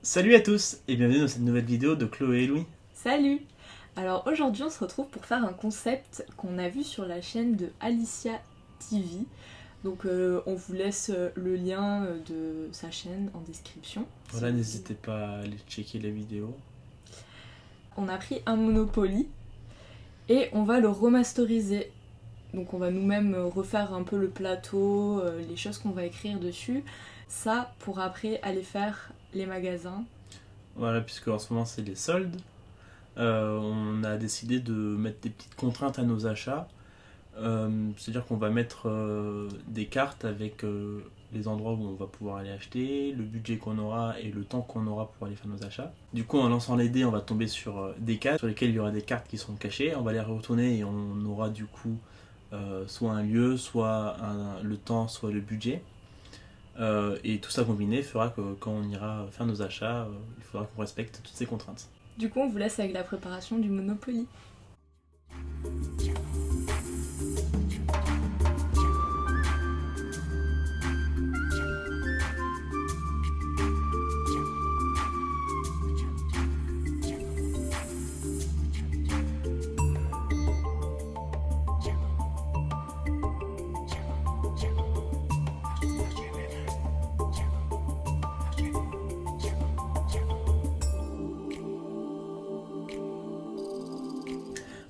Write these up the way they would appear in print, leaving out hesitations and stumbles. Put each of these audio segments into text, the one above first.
Salut à tous et bienvenue dans cette nouvelle vidéo de Chloé et Louis. Salut! Alors aujourd'hui on se retrouve pour faire un concept qu'on a vu sur la chaîne de Alicia TV. Donc on vous laisse le lien de sa chaîne en description. Voilà, n'hésitez pas à aller checker les vidéos. On a pris un Monopoly et on va le remasteriser. Donc on va nous-mêmes refaire un peu le plateau, les choses qu'on va écrire dessus. Ça pour après aller faire les magasins. Voilà, puisque en ce moment c'est les soldes. On a décidé de mettre des petites contraintes à nos achats. C'est-à-dire qu'on va mettre des cartes avec les endroits où on va pouvoir aller acheter, le budget qu'on aura et le temps qu'on aura pour aller faire nos achats. Du coup, en lançant les dés, on va tomber sur des cases sur lesquelles il y aura des cartes qui sont cachées. On va les retourner et on aura du coup soit un lieu, soit le temps, soit le budget. Et tout ça combiné fera que quand on ira faire nos achats, il faudra qu'on respecte toutes ces contraintes. Du coup on vous laisse avec la préparation du Monopoly.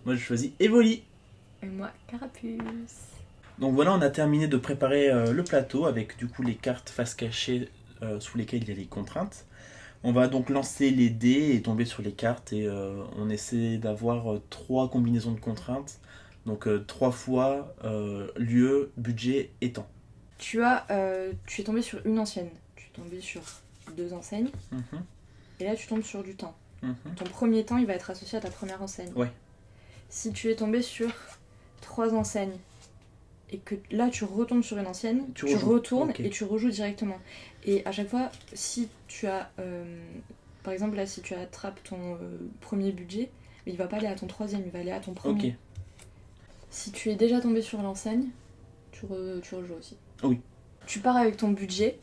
Moi je choisis Evoli. Et moi, Carapuce. Donc voilà, on a terminé de préparer le plateau avec du coup les cartes face cachée sous lesquelles il y a les contraintes. On va donc lancer les dés et tomber sur les cartes et on essaie d'avoir 3 combinaisons de contraintes. Donc 3 fois lieu, budget et temps. Tu es tombé sur une ancienne. Tu es tombé sur 2 enseignes. Mhm, Et là, tu tombes sur du temps. mhm. Ton premier temps, il va être associé à ta première enseigne. Ouais. Si tu es tombé sur 3 enseignes et que là, tu retombes sur une enseigne, tu retournes ok. et tu rejoues directement. Et à chaque fois, si tu as... par exemple, là, si tu attrapes ton premier budget, il va pas aller à ton troisième, il va aller à ton premier. Ok, Si tu es déjà tombé sur l'enseigne, tu rejoues aussi. Oui. Tu pars avec ton budget,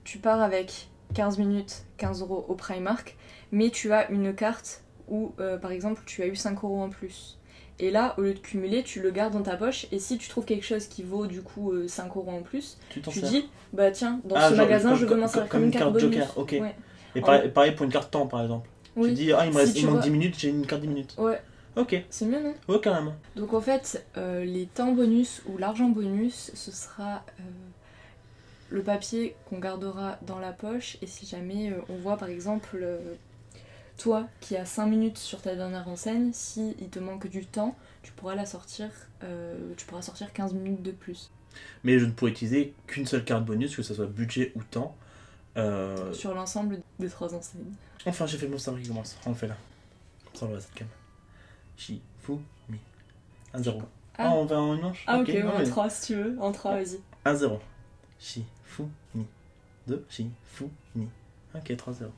tu pars avec 15 minutes, 15 € au Primark, mais tu as une carte où, par exemple, tu as eu 5 € en plus. Et là, au lieu de cumuler, tu le gardes dans ta poche, et si tu trouves quelque chose qui vaut du coup 5 € en plus, tu t'en tu sers. dis, bah tiens, dans Ah, ce genre, magasin, comme- je veux m'en servir comme une carte bonus. joker, ok. Ouais. Et pareil pour une carte temps par exemple. Oui. Tu dis, ah Si tu il manque vois- 10 minutes, j'ai une carte 10 minutes. Ouais, Ok, c'est mieux, non? ouais carrément. Donc en fait, les temps bonus ou l'argent bonus, ce sera le papier qu'on gardera dans la poche. Et si jamais on voit par exemple toi qui as 5 minutes sur ta dernière enseigne, si il te manque du temps, tu pourras la sortir, tu pourras sortir 15 minutes de plus. Mais je ne pourrais utiliser qu'une seule carte bonus, que ce soit budget ou temps. Sur l'ensemble des 3 enseignes. Enfin, j'ai fait mon cerveau qui commence. On le fait là. Comme ça, on va à cette cam. Shifumi. 1-0. Ah. On va en une manche. Ah ok, non, en mais- 3 si tu veux, en 3 vas-y. 1-0. Shifumi. 2. Shifumi. Ok, 3-0.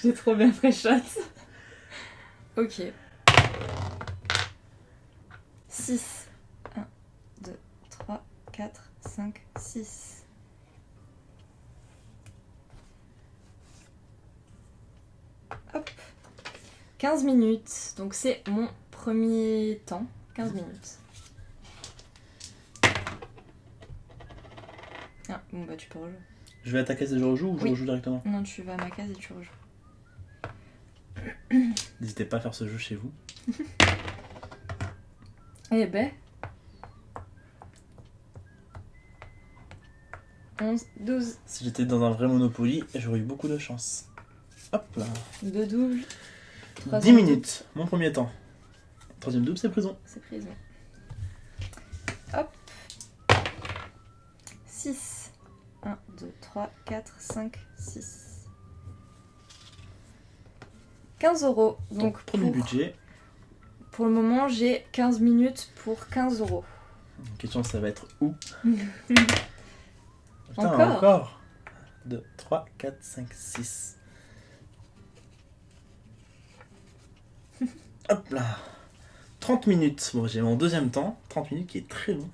J'ai trop bien fait shot. Ok. 6. 1, 2, 3, 4, 5, 6. Hop. 15 minutes. Donc c'est mon premier temps. 15 minutes. Ah, bon bah tu peux rejouer. Je vais à ta case et je rejoue ou je Oui. rejoue directement? Non, tu vas à ma case et tu rejoues. N'hésitez pas à faire ce jeu chez vous. Eh ben. 11, 12, Si j'étais dans un vrai Monopoly, j'aurais eu beaucoup de chance. Hop là. 2 doubles, 10 minutes, mon premier temps. Troisième double, c'est prison. C'est prison. Hop. 6. 1, 2, 3, 4, 5, 6. 15 €. Donc premier budget. pour le moment, j'ai 15 minutes pour 15 €. La question, ça va être où? Putain, Encore encore 2, 3, 4, 5, 6. Hop là. 30 minutes. Bon, j'ai mon deuxième temps. 30 minutes qui est très long.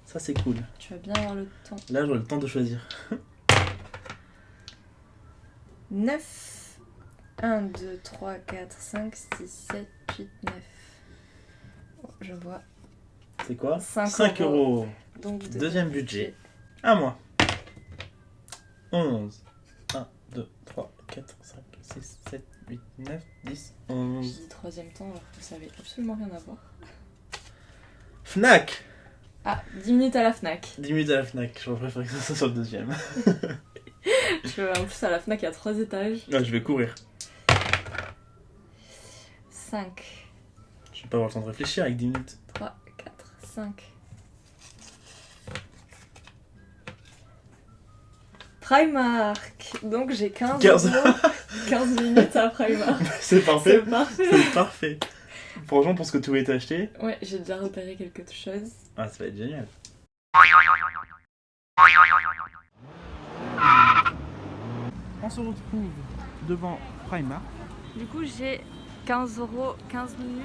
Ça, c'est cool. Tu vas bien avoir le temps. Là, j'aurai le temps de choisir. 9. 1, 2, 3, 4, 5, 6, 7, 8, 9. Oh, je vois. C'est quoi? 5 euros. Donc, Deuxième budget. À moi. 11. 1, 2, 3, 4, 5, 6, 7, 8, 9, 10, J'ai 11. dit troisième temps alors que ça avait absolument rien à voir. Fnac. Ah, 10 minutes à la Fnac. 10 minutes à la Fnac. Je préfère que ça soit sur le deuxième. En plus, à la Fnac, il y a 3 étages. Là, je vais courir. 5, Je vais pas avoir le temps de réfléchir avec 10 minutes. 3, 4, 5. Primark. Donc j'ai 15 euros, 15 minutes à Primark. C'est parfait. C'est parfait. C'est parfait. Franchement, pour ce que tu voulais t'acheter. Ouais, j'ai déjà repéré quelque chose. Ah, ça va être génial. On se retrouve devant Primark. Du coup, j'ai 15 euros, 15 minutes.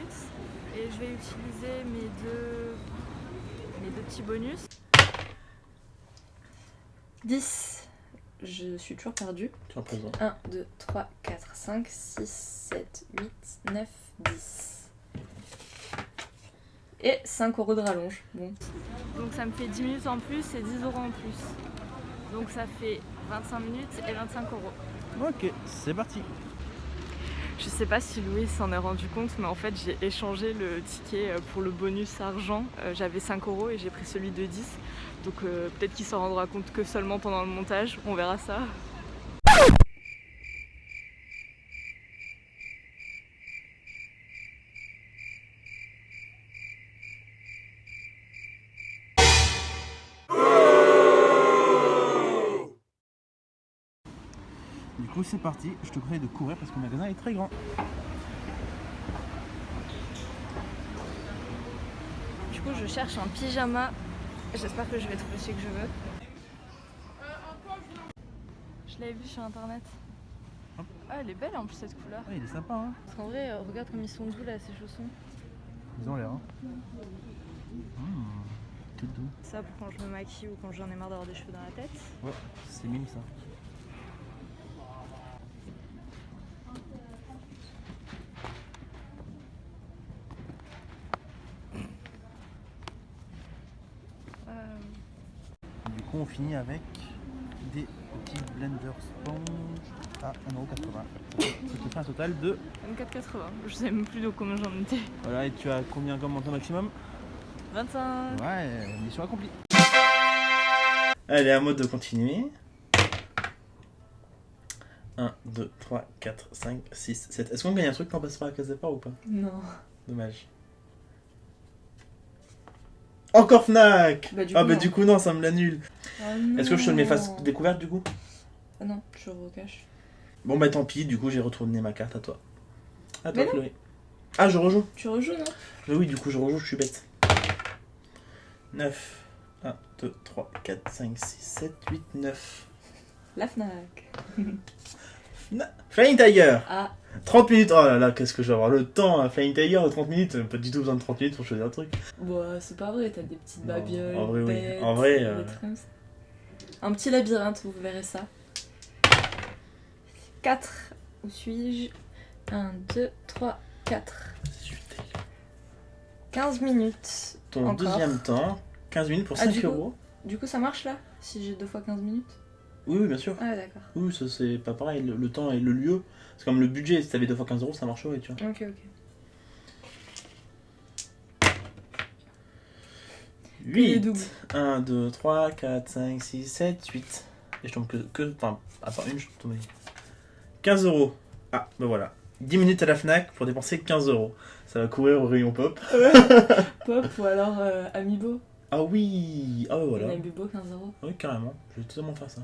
Et je vais utiliser mes deux petits bonus. 10. Je suis toujours perdue. Tu as présent. 1, 2, 3, 4, 5, 6, 7, 8, 9, 10. Et 5 euros de rallonge. Bon. Donc ça me fait 10 minutes en plus et 10 euros en plus. Donc ça fait 25 minutes et 25 euros. Ok, c'est parti. Je sais pas si Louis s'en est rendu compte, mais en fait j'ai échangé le ticket pour le bonus argent. J'avais 5 euros et j'ai pris celui de 10. Donc peut-être qu'il s'en rendra compte que seulement pendant le montage, on verra ça. Du coup, c'est parti. Je te conseille de courir parce que le magasin est très grand. Du coup, je cherche un pyjama. J'espère que je vais trouver celui que je veux. Je l'avais vu sur internet. Hop. Ah, elle est belle en plus cette couleur. Ouais, il est sympa, hein. Parce qu'en vrai, regarde comme ils sont doux là, ces chaussons. Ils ont l'air, hein. Tout doux. Ça pour quand je me maquille ou quand j'en ai marre d'avoir des cheveux dans la tête. Ouais, c'est mime ça. Du coup, on finit avec des petits blender sponge à 1,80€. Ça te fait un total de... 24,80. Je sais même plus de combien j'en étais. Voilà, et tu as combien comme montant maximum? 25. Ouais, mission accomplie. Allez, à moi de continuer. 1, 2, 3, 4, 5, 6, 7. Est-ce qu'on gagne un truc quand on passe par la case départ ou pas? Non. Dommage. Encore Fnac. Bah, du Ah coup, bah non. du coup non, ça me l'annule. Oh, Est-ce que je te le mets non. face découverte du coup? Ah non, je recache. Bon bah tant pis, du coup j'ai retourné ma carte à toi. À toi Mais non. Chloé. Ah je rejoue. Tu rejoues, non? Mais oui, du coup je rejoue, je suis bête. 9. 1, 2, 3, 4, 5, 6, 7, 8, 9. La Fnac. Flying Tiger. Ah, 30 minutes. Oh là là, qu'est-ce que je vais avoir le temps à Flying Tiger de 30 minutes. Pas du tout besoin de 30 minutes pour choisir un truc. bah c'est pas vrai, t'as des petites Non, babioles, en vrai, oui. bêtes, En vrai, des trucs comme ça. Un petit labyrinthe, vous verrez ça. 4. Où suis-je? 1, 2, 3, 4. 15 minutes. Ton Encore. deuxième temps, 15 minutes pour Ah, 5 du coup euros. Du coup, ça marche là? Si j'ai 2 fois 15 minutes? Oui, oui, bien sûr. Ah, d'accord. Oui, ça c'est pas pareil. Le temps et le lieu. C'est comme le budget. Si t'avais 2 fois 15 euros, ça marcherait, tu vois. Ok, ok. 8. doubles. 1, 2, 3, 4, 5, 6, 7, 8. Et je tombe enfin, à part une, je tombe 15 euros. Ah, bah voilà. 10 minutes à la Fnac pour dépenser 15 euros. Ça va courir au rayon pop. Pop ou alors Amiibo. Ah oui. Ah bah voilà. Un Amiibo, 15 euros. Oui, carrément. Je vais totalement faire ça.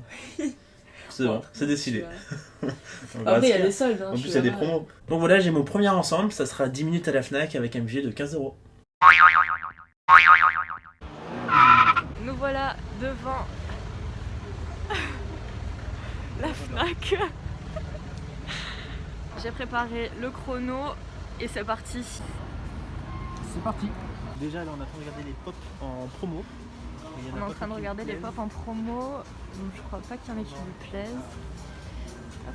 C'est bon, c'est décidé. On va Après, il y a se les soldes. Hein, En je plus, il suis y a des là-bas. promos. Donc voilà, j'ai mon premier ensemble. Ça sera 10 minutes à la Fnac avec un budget de 15 euros. Nous voilà devant la Fnac. J'ai préparé le chrono et c'est parti. C'est parti. Déjà, là, on est en train de regarder les pop en promo. On est en train de regarder les pop en promo. Donc je crois pas qu'il y en ait qui lui plaisent. Hop.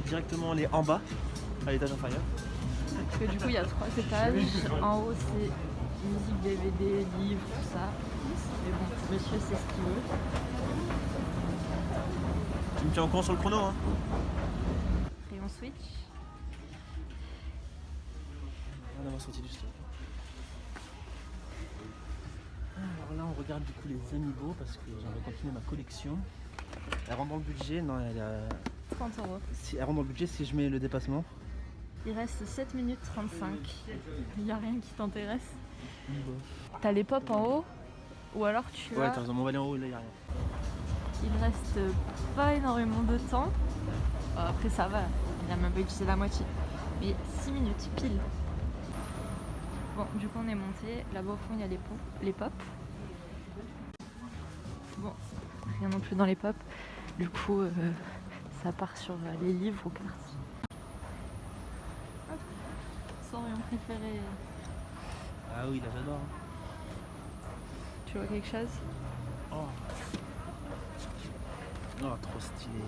Directement les en bas, à l'étage inférieur. Parce que du coup, il y a 3 étages. En haut, c'est musique, DVD, livres, tout ça. Mais bon, monsieur sait ce qu'il veut. Tu me tiens au courant sur le chrono, hein? Rayon Switch. On va sortir du stock. Alors là, on regarde du coup les Amiibo parce que j'aimerais continuer ma collection. Elle rentre dans le budget, non, elle a... 30 euros. Si elle rentre dans le budget si je mets le dépassement. Il reste 7 minutes 35. Il n'y a rien qui t'intéresse. T'as les pop en haut. Ou alors tu Ouais, as... t'as raison, on va aller en haut, là, il n'y a rien. Il reste pas énormément de temps. Après ça va, il a même pas utilisé la moitié. Mais 6 minutes, pile. Bon, du coup on est monté. Là-bas au fond il y a les pop. Bon, rien non plus dans les pop. Du coup ça part sur les livres ou cartes. Hop, son rayon préféré. Ah oui, là j'adore. Tu vois quelque chose? Oh. Oh, trop stylé.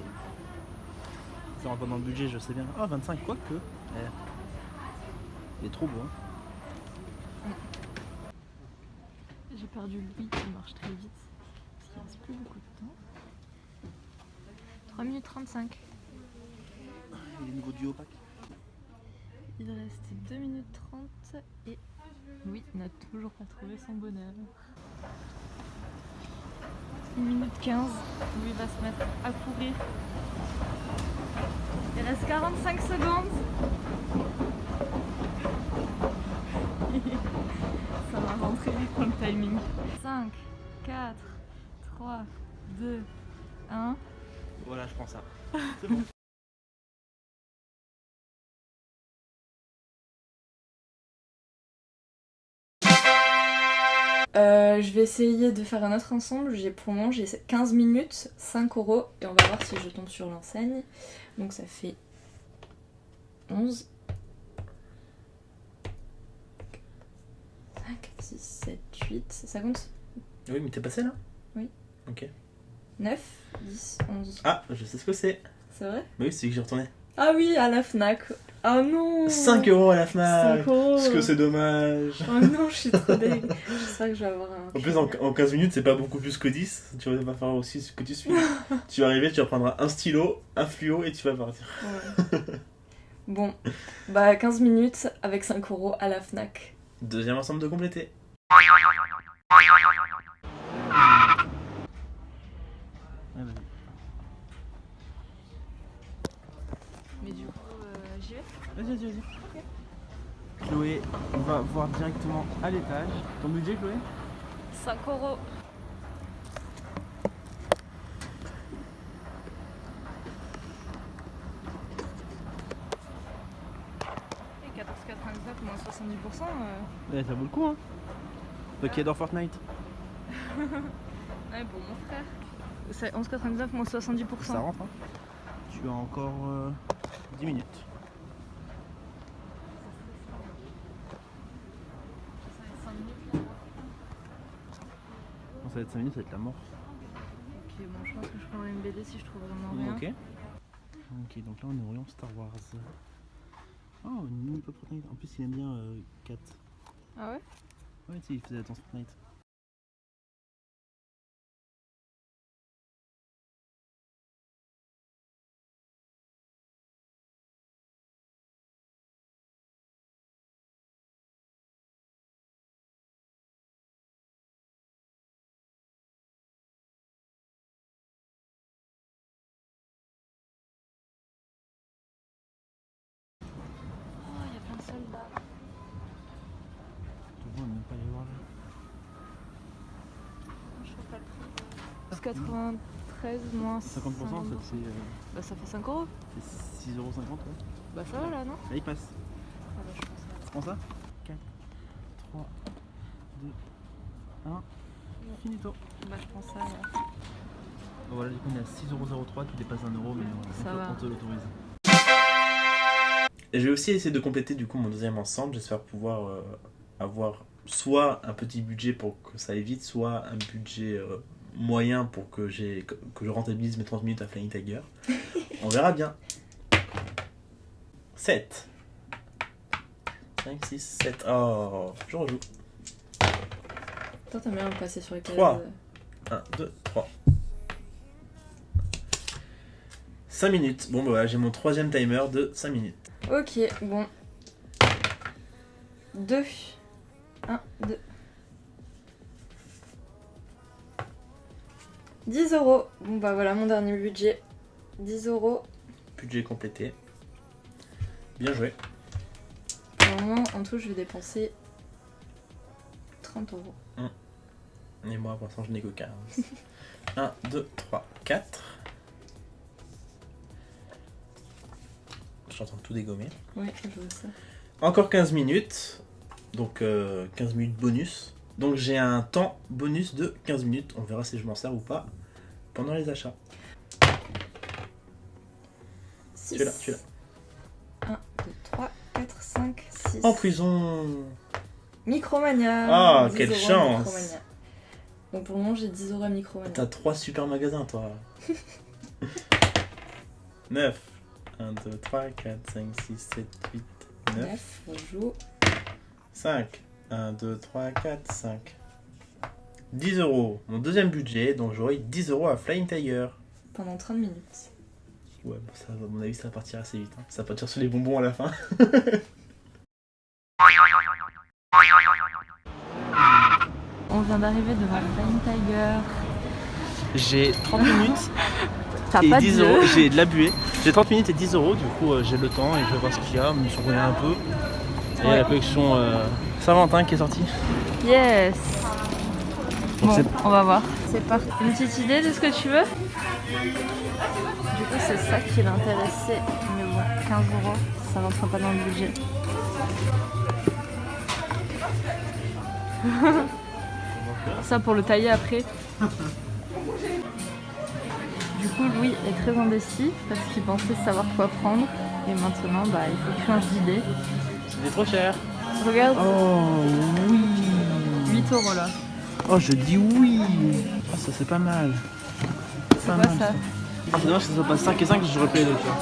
Ça rentre pas dans le budget, je sais bien. Oh, 25, quoique. Il est trop beau. Hein. J'ai perdu le Louis qui marche très vite. Parce qu'il reste plus beaucoup de temps. 3 minutes 35. Il est niveau duo pack. Il reste 2 minutes 30 et oui, il n'a toujours pas trouvé son bonheur. 1 minute 15, Louis va se mettre à courir. Il reste 45 secondes. Ça va rentrer vite dans le timing. 5, 4, 3, 2, 1. Voilà, je prends ça. C'est bon. Je vais essayer de faire un autre ensemble. Pour le moment, j'ai 15 minutes, 5 euros. Et on va voir si je tombe sur l'enseigne. Donc ça fait 11. 5, 6, 7, 8. Ça compte? Oui, mais t'es passé là? Oui. Ok. 9, 10, 11. Ah, je sais ce que c'est. C'est vrai? Bah oui, c'est que j'ai retourné. Ah oui, à la Fnac. Ah non! 5 euros à la Fnac. 5 euros. Parce que c'est dommage. Oh non, je suis trop deg. J'espère que je vais avoir un... En plus, en 15 minutes, c'est pas beaucoup plus que 10. Tu vas faire aussi ce que tu suis. Tu vas arriver, tu vas prendre un stylo, un fluo et tu vas partir. Ouais. Bon, bah 15 minutes avec 5 euros à la Fnac. Deuxième ensemble de compléter. Ouais, vas-y. Mais du coup, j'y vais? Vas-y. Ok. Chloé, on va voir directement à l'étage. Ton budget, Chloé? 5 euros. Et 14,99 moins 70%. Ouais, ça vaut le coup, hein. Toi qui adore Fortnite. Ouais, pour mon frère. C'est 11,99 moins 70%. Ça rentre, hein. Tu as encore 10 minutes. Ça va être 5 minutes. Bon, ça va être 5 minutes, ça va être la mort. Ok, bon, je pense que je prendrai une BD si je trouve vraiment rien. Ok, donc là on est orienté Star Wars. Oh, une mini pop Fortnite. En plus, il aime bien 4. Ah ouais? Ouais, tu sais, il faisait la danse Fortnite. Oh, il y a plein de soldats. Tout le monde n'aime pas les voir là. Je trouve pas le prix. 93 moins 50% en fait, c'est Bah ça fait 5 euros. 6,50€. Ouais. Bah ça va là, non? Là, il passe. Ah bah je pense que... Tu prends ça? 4, 3, 2, 1. Finito. Bah je prends ça là. Bon, voilà, du coup, on est à 6,03€. Tu dépasses 1€, mais Ça va. on te l'autorise. Et je vais aussi essayer de compléter du coup mon deuxième ensemble. J'espère pouvoir avoir soit un petit budget pour que ça aille vite, soit un budget moyen pour que je rentabilise mes 30 minutes à Flying Tiger. On verra bien. 7. 5, 6, 7. Oh, je rejoue. Toi, t'aimes bien passer sur les cases. 3. 1, 2, 3. 5 minutes. Bon, bah voilà, j'ai mon 3e timer de 5 minutes. Ok, bon. 2. 1, 2. 10 euros. Bon, bah voilà mon dernier budget. 10 euros. Budget complété. Bien joué. Pour le moment, en tout, je vais dépenser 30 euros. Et moi, pour l'instant, je n'ai que 15. 1, 2, 3, 4. Je suis en train de tout dégommer. Ouais, je vois ça. Encore 15 minutes. Donc 15 minutes bonus. Donc j'ai un temps bonus de 15 minutes. On verra si je m'en sers ou pas pendant les achats. 6. Tu es là, tu es là. 1, 2, 3, 4, 5, 6. En prison. Micromania. Ah, 10 quelle euros à chance. Micromania. Donc pour le moment, j'ai 10 euros à Micromania. T'as 3 super magasins, toi. 9. 1, 2, 3, 4, 5, 6, 7, 8, 9. 9, on joue. 5. 1, 2, 3, 4, 5. 10 euros. Mon deuxième budget, donc j'aurai 10 euros à Flying Tiger. Pendant 30 minutes. Ouais, bon, ça, à mon avis, ça va partir assez vite. Hein. Ça va partir sur les bonbons à la fin. On vient d'arriver devant Flying Tiger. J'ai 30 minutes T'as et pas 10 de euros. J'ai de la buée. J'ai 30 minutes et 10 euros. Du coup, j'ai le temps et je vais voir ce qu'il y a, me surveiller un peu. Et il y a la collection Saint-Valentin qui est sortie. Yes. Donc Bon, c'est- on va voir. C'est parti. Une petite idée de ce que tu veux? Du coup, c'est ça qui l'intéressait. Mais bon, 15 euros, ça rentre pas dans le budget. Ça pour le tailler après. Du coup, Louis est très indécis parce qu'il pensait savoir quoi prendre. Et maintenant, bah, il faut qu'il change d'idée. C'est trop cher. Regarde, Oh oui. 8 euros là. Oh, je dis oui. Oh, ça c'est pas mal. C'est quoi ça? Ah, c'est dommage que ça soit pas 5 et 5 que j'aurais payé le cas.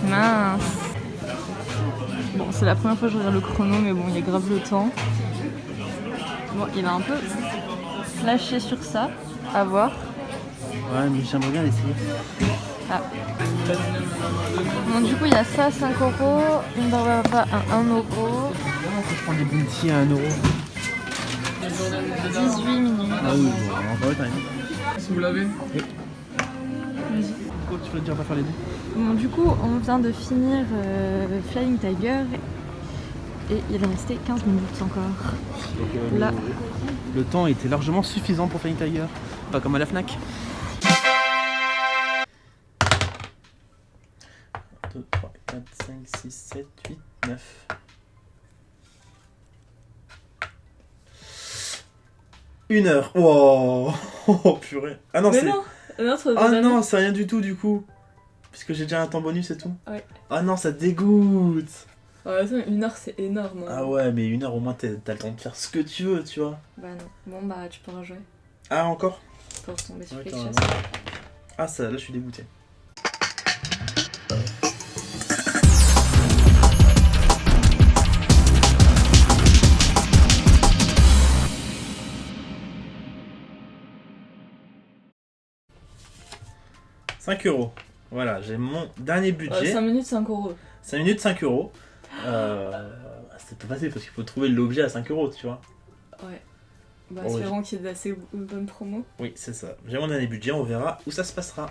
Mince. Bon, c'est la première fois que je regarde le chrono, mais bon, il y a grave le temps. Bon, il a un peu flashé sur ça. À voir. Ouais, mais j'aimerais bien l'essayer. Ah. Bon, du coup, il y a ça à 5 euros, une barbara à 1 euro, Je prends des bounty à 1 euro. 18 minutes. Ah oui, bon, on va quand même. Si vous l'avez. Pourquoi tu veux dire pas faire les deux? Bon, du coup, on vient de finir Flying Tiger et il restait 15 minutes encore. Donc, Là. Le temps était largement suffisant pour Flying Tiger. Pas comme à la Fnac. 2, 3, 4, 5, 6, 7, 8, 9. 1 heure. Wow. Oh purée. Ah non, Mais c'est. non, notre Ah non, c'est rien du tout du coup. Puisque j'ai déjà un temps bonus et tout. Ouais. Ah non, ça dégoûte. Attends, 1 heure c'est énorme. Hein. Ah ouais, mais 1 heure au moins t'as le temps de faire ce que tu veux, tu vois. Bah non. Bon bah tu pourras jouer Ah encore. pour tomber sur Ouais, quelque t'as chose. raison. Ah ça, là je suis dégoûté. « 5 euros. Voilà, j'ai mon dernier budget. 5 minutes 5 euros. 5 minutes, 5 euros. C'est pas facile parce qu'il faut trouver l'objet à 5 euros, tu vois. Ouais. Bah Bon, espérons qu'il y ait d'assez bonnes promos. Oui, c'est ça. J'ai mon dernier budget, on verra où ça se passera.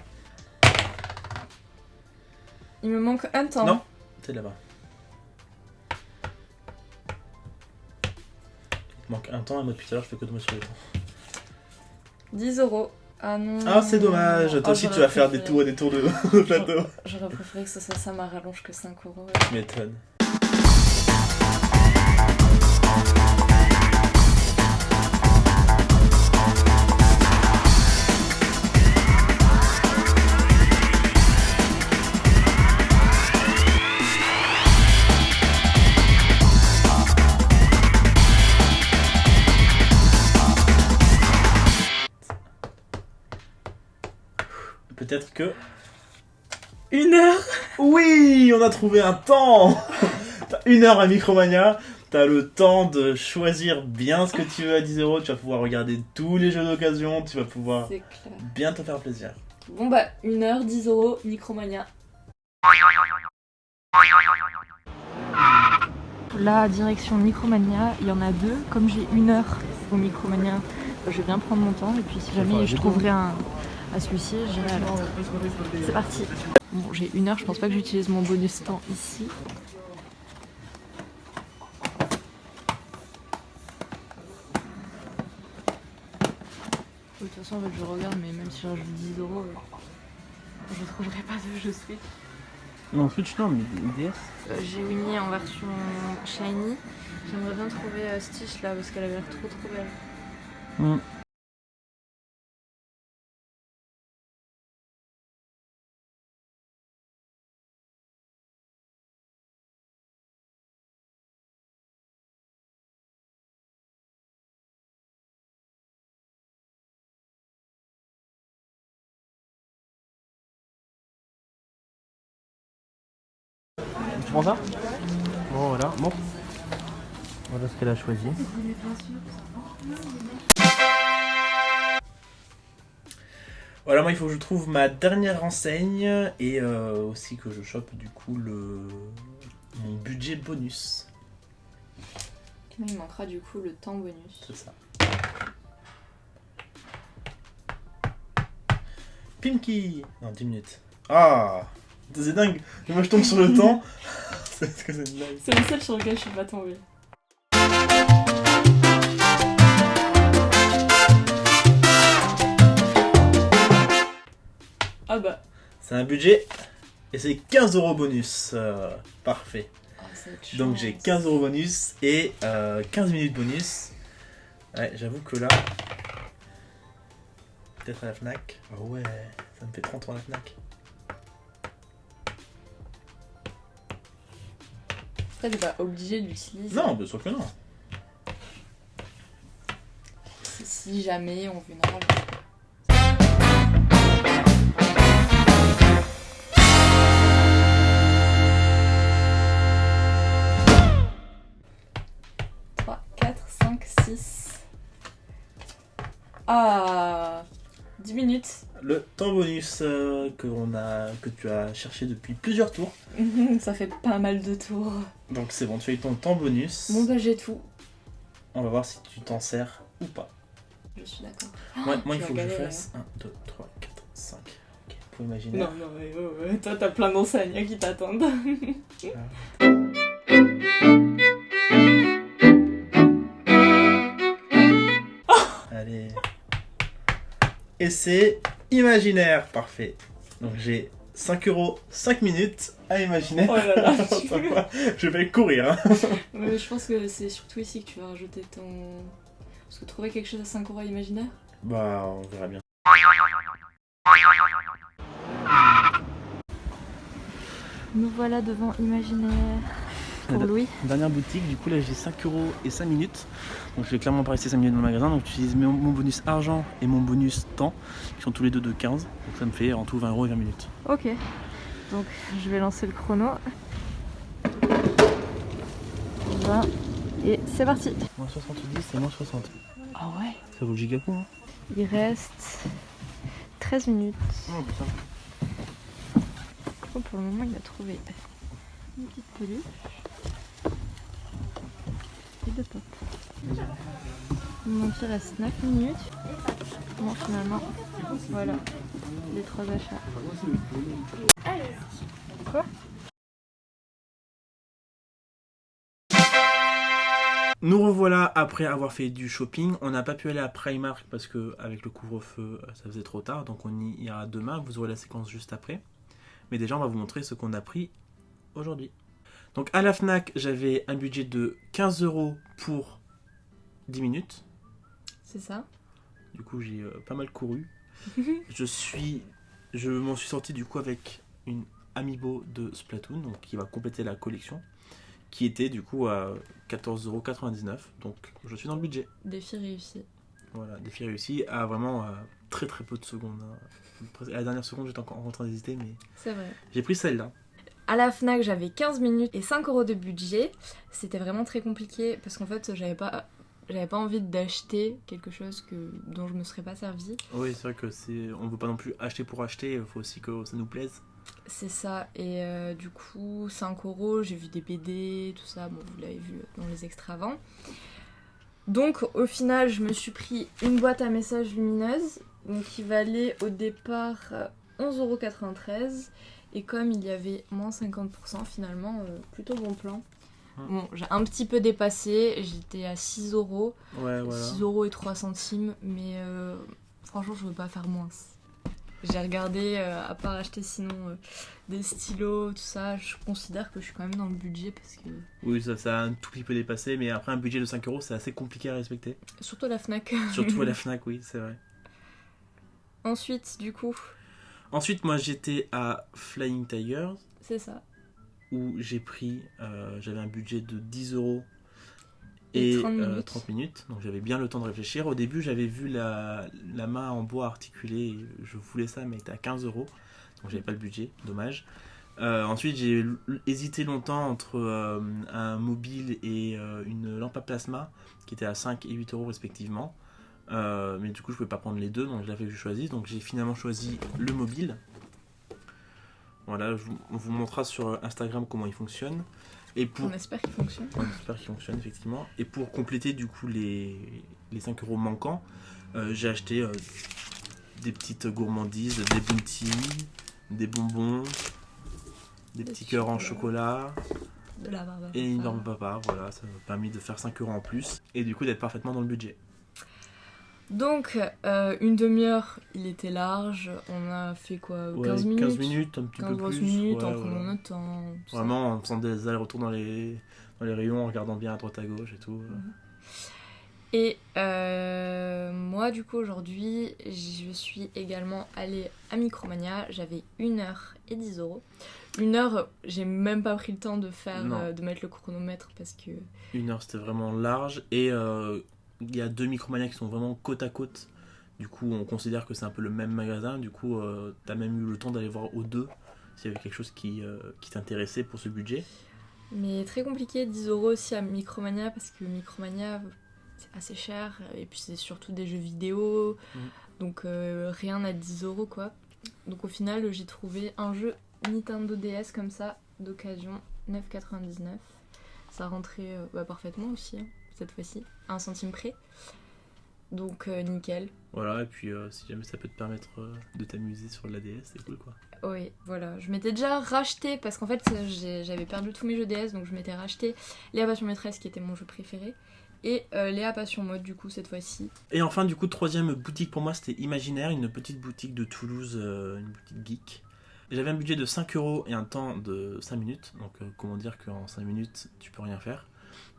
Il me manque un temps. Non, c'est là-bas. Il te manque un temps et moi depuis tout à l'heure je fais que de moi sur le temps. 10 euros. Ah non. Ah, c'est dommage. Toi Ah, aussi tu j'aurais vas faire des préféré. tours de plateau. J'aurais préféré que ce soit ça ma rallonge que 5 euros. Tu m'étonnes. peut-être que... 1 heure. Oui, on a trouvé un temps. T'as 1 heure à Micromania. T'as le temps de choisir bien ce que tu veux à 10 €. Tu vas pouvoir regarder tous les jeux d'occasion. Tu vas pouvoir C'est clair. bien te faire plaisir. Bon bah, 1 heure, 10 €, Micromania. Là, direction Micromania, il y en a 2. Comme j'ai 1 heure au Micromania, je vais bien prendre mon temps. Et puis si jamais je trouverai un à celui-ci, j'irai à l'autre. C'est parti. Bon, j'ai 1 heure, je pense pas que j'utilise mon bonus temps ici. De toute façon, en fait, je regarde, mais même si je rajoute 10 €, je trouverai pas de jeu Switch. Non, Switch non, mais DS. J'ai Winnie en version shiny. J'aimerais bien trouver Stitch là parce qu'elle avait l'air trop belle. Mm. Tu prends ça? Bon voilà, bon. Voilà ce qu'elle a choisi. Voilà, moi il faut que je trouve ma dernière enseigne et aussi que je chope du coup mon budget bonus. Il me manquera du coup le temps bonus. C'est ça. Pinky. Non, 10 minutes. Ah, c'est dingue. Moi je tombe sur le temps. C'est que c'est dingue. C'est le seul sur lequel je suis pas tombée. Ah bah. C'est un budget et c'est 15 € bonus. Parfait. Oh, donc j'ai 15 € bonus et 15 minutes bonus. Ouais, j'avoue que là, peut-être à la Fnac. Ah ouais, ça me fait 30 € à la Fnac. Après, t'es pas obligé d'utiliser. Non, bien sûr que non. Si jamais on veut une rage. Ah, 10 minutes. Le temps bonus que tu as cherché depuis plusieurs tours. Ça fait pas mal de tours. Donc c'est bon, tu as eu ton temps bonus. Bon bah j'ai tout. On va voir si tu t'en sers ou pas. Je suis d'accord. Moi il faut que je fasse 1, 2, 3, 4, 5. Ok, pour imaginer. Non, mais toi t'as plein d'enseignes qui t'attendent. Allez. Et c'est imaginaire, parfait. Donc j'ai 5 €, 5 minutes à imaginaire. Oh là là. Je vais courir. Hein. Mais je pense que c'est surtout ici que tu vas rajouter ton... Parce que trouver quelque chose à 5 € à imaginaire. Bah on verra bien. Nous voilà devant imaginaire. Pour Louis. Dernière boutique, du coup là j'ai 5 € et 5 minutes. Donc je vais clairement pas rester 5 minutes dans le magasin. Donc j'utilise mon bonus argent et mon bonus temps, qui sont tous les deux de 15. Donc ça me fait en tout 20 € et 20 minutes. Ok. Donc je vais lancer le chrono. 20. Et c'est parti. Moins 70 et moins 60. Ah ouais. Ça vaut le giga coup hein. Il reste 13 minutes. Oh putain. Oh, pour le moment il a trouvé une petite peluche. Et deux pop. Donc il reste 9 minutes. Bon finalement, voilà les 3 achats. Quoi ? Nous revoilà après avoir fait du shopping. On n'a pas pu aller à Primark parce que avec le couvre-feu ça faisait trop tard. Donc on y ira demain. Vous aurez la séquence juste après. Mais déjà on va vous montrer ce qu'on a pris aujourd'hui. Donc à la Fnac, j'avais un budget de 15 € pour 10 minutes. C'est ça. Du coup, j'ai pas mal couru. Je m'en suis sorti du coup avec une Amiibo de Splatoon, donc qui va compléter la collection, qui était du coup à 14,99 €. Donc je suis dans le budget. Défi réussi. Voilà, défi réussi à vraiment très très peu de secondes. À la dernière seconde, j'étais encore en train d'hésiter, mais C'est vrai. j'ai pris celle-là. À la Fnac, j'avais 15 minutes et 5 € de budget. C'était vraiment très compliqué parce qu'en fait, j'avais pas envie d'acheter quelque chose dont je me serais pas servie. Oui, c'est vrai que on veut pas non plus acheter pour acheter, il faut aussi que ça nous plaise. C'est ça, et du coup, 5 €, j'ai vu des BD, tout ça, bon, vous l'avez vu dans les extras avant. Donc, au final, je me suis pris une boîte à messages lumineuse, donc qui valait au départ 11,93 €, et comme il y avait moins 50%, finalement, plutôt bon plan. Bon, j'ai un petit peu dépassé, j'étais à 6 €, Ouais, voilà. 6 € et 3 centimes, mais franchement, je veux pas faire moins. J'ai regardé, à part acheter sinon des stylos, tout ça, je considère que je suis quand même dans le budget parce que... Oui, ça a un tout petit peu dépassé, mais après un budget de 5 €, c'est assez compliqué à respecter. Surtout à la Fnac. Surtout à la Fnac, oui, c'est vrai. Ensuite, du coup... Ensuite, moi j'étais à Flying Tigers, C'est ça. où j'ai pris, j'avais un budget de 10 € Et et 30 minutes. 30 minutes, donc j'avais bien le temps de réfléchir. Au début, j'avais vu la main en bois articulée, et je voulais ça, mais elle était à 15 €, donc j'avais pas le budget, dommage. Ensuite, j'ai hésité longtemps entre un mobile et une lampe à plasma qui était à 5 et 8 € respectivement. Mais du coup, je pouvais pas prendre les deux, donc il a fallu que je choisisse. Donc j'ai finalement choisi le mobile. Voilà, on vous montrera sur Instagram comment il fonctionne. Et pour... On espère qu'il fonctionne. On espère qu'il fonctionne, effectivement. Et pour compléter du coup les 5 € manquants, j'ai acheté des petites gourmandises, des bounties, des bonbons, des petits cœurs en chocolat De la barbe à et une papa. barbe papa. Voilà, ça m'a permis de faire 5 € en plus et du coup d'être parfaitement dans le budget. Donc, une demi-heure, il était large. On a fait quoi, 15 minutes 15 minutes, un petit peu 15 plus. minutes, Ouais, en prenant voilà. notre temps. tout ça. Vraiment en faisant des allers-retours dans les rayons, en regardant bien à droite à gauche et tout. Et moi, du coup, aujourd'hui, je suis également allée à Micromania. J'avais 1 heure et 10 €. 1 heure, j'ai même pas pris le temps de de mettre le chronomètre parce que... 1 heure, c'était vraiment large. Et il y a 2 Micromania qui sont vraiment côte à côte. Du coup, on considère que c'est un peu le même magasin. Du coup, t'as même eu le temps d'aller voir aux deux s'il y avait quelque chose qui t'intéressait pour ce budget. Mais très compliqué, 10 € aussi à Micromania parce que Micromania, c'est assez cher. Et puis, c'est surtout des jeux vidéo. Donc, rien à 10 € quoi. Donc, au final, j'ai trouvé un jeu Nintendo DS comme ça, d'occasion, 9,99 €. Ça rentrait parfaitement aussi, hein, cette fois-ci, à 1 centime près. Donc nickel. Voilà, et puis si jamais ça peut te permettre de t'amuser sur la DS, c'est cool quoi. Oui, voilà. Je m'étais déjà racheté, parce qu'en fait j'avais perdu tous mes jeux DS, donc je m'étais racheté Léa Passion Maîtresse qui était mon jeu préféré. Et Léa Passion Mode du coup cette fois-ci. Et enfin du coup, troisième boutique pour moi, c'était Imaginaire, une petite boutique de Toulouse, une boutique geek. J'avais un budget de 5 € et un temps de 5 minutes, donc comment dire qu'en 5 minutes tu peux rien faire.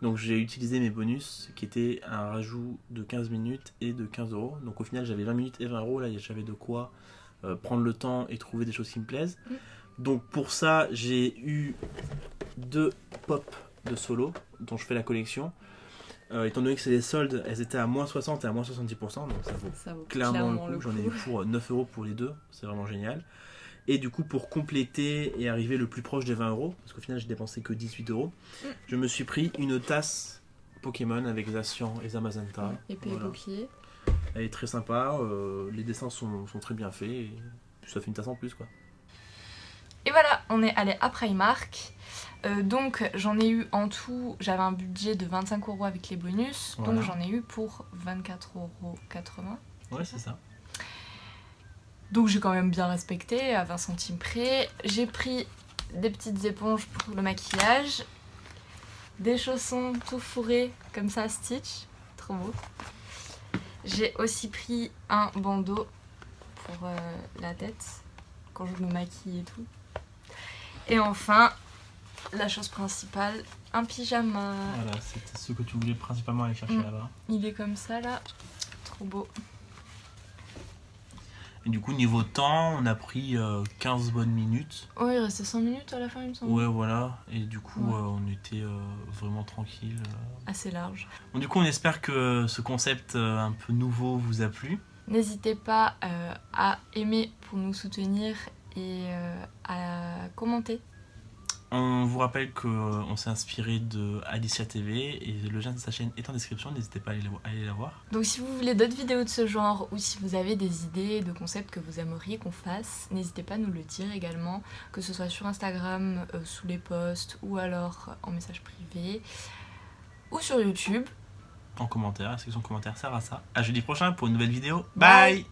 Donc j'ai utilisé mes bonus qui étaient un rajout de 15 minutes et de 15 €. Donc au final j'avais 20 minutes et 20 €, là j'avais de quoi prendre le temps et trouver des choses qui me plaisent. Donc pour ça j'ai eu 2 pop de solo dont je fais la collection. Étant donné que c'est les soldes, elles étaient à moins 60 et à moins 70%, donc ça vaut clairement le coup. J'en ai eu pour 9 € pour les deux, c'est vraiment génial. Et du coup, pour compléter et arriver le plus proche des 20 €, parce qu'au final j'ai dépensé que 18 €, je me suis pris une tasse Pokémon avec Zacian et Zamazenta. Épée et bouclier. Elle est très sympa, les dessins sont très bien faits, et ça fait une tasse en plus quoi. Et voilà, on est allé à Primark. Donc j'en ai eu en tout, j'avais un budget de 25 € avec les bonus, Voilà. donc j'en ai eu pour 24,80 €. Ouais, c'est ça. Donc j'ai quand même bien respecté, à 20 centimes près. J'ai pris des petites éponges pour le maquillage, des chaussons tout fourrés comme ça, Stitch, trop beau. J'ai aussi pris un bandeau pour la tête, quand je me maquille et tout. Et enfin, la chose principale, un pyjama. Voilà, c'était ce que tu voulais principalement aller chercher là-bas. Il est comme ça là, trop beau. Et du coup, niveau temps, on a pris 15 bonnes minutes. Oh, il restait 5 minutes à la fin, il me semble. Ouais, voilà. Et du coup, Ouais. on était vraiment tranquille. Assez large. Bon, du coup, on espère que ce concept un peu nouveau vous a plu. N'hésitez pas à aimer pour nous soutenir et à commenter. On vous rappelle qu'on s'est inspiré de Alicia TV et le lien de sa chaîne est en description, n'hésitez pas à aller la voir. Donc si vous voulez d'autres vidéos de ce genre ou si vous avez des idées de concepts que vous aimeriez qu'on fasse, n'hésitez pas à nous le dire également, que ce soit sur Instagram, sous les posts ou alors en message privé ou sur YouTube. En commentaire, la section commentaires sert à ça. À jeudi prochain pour une nouvelle vidéo. Bye. Bye.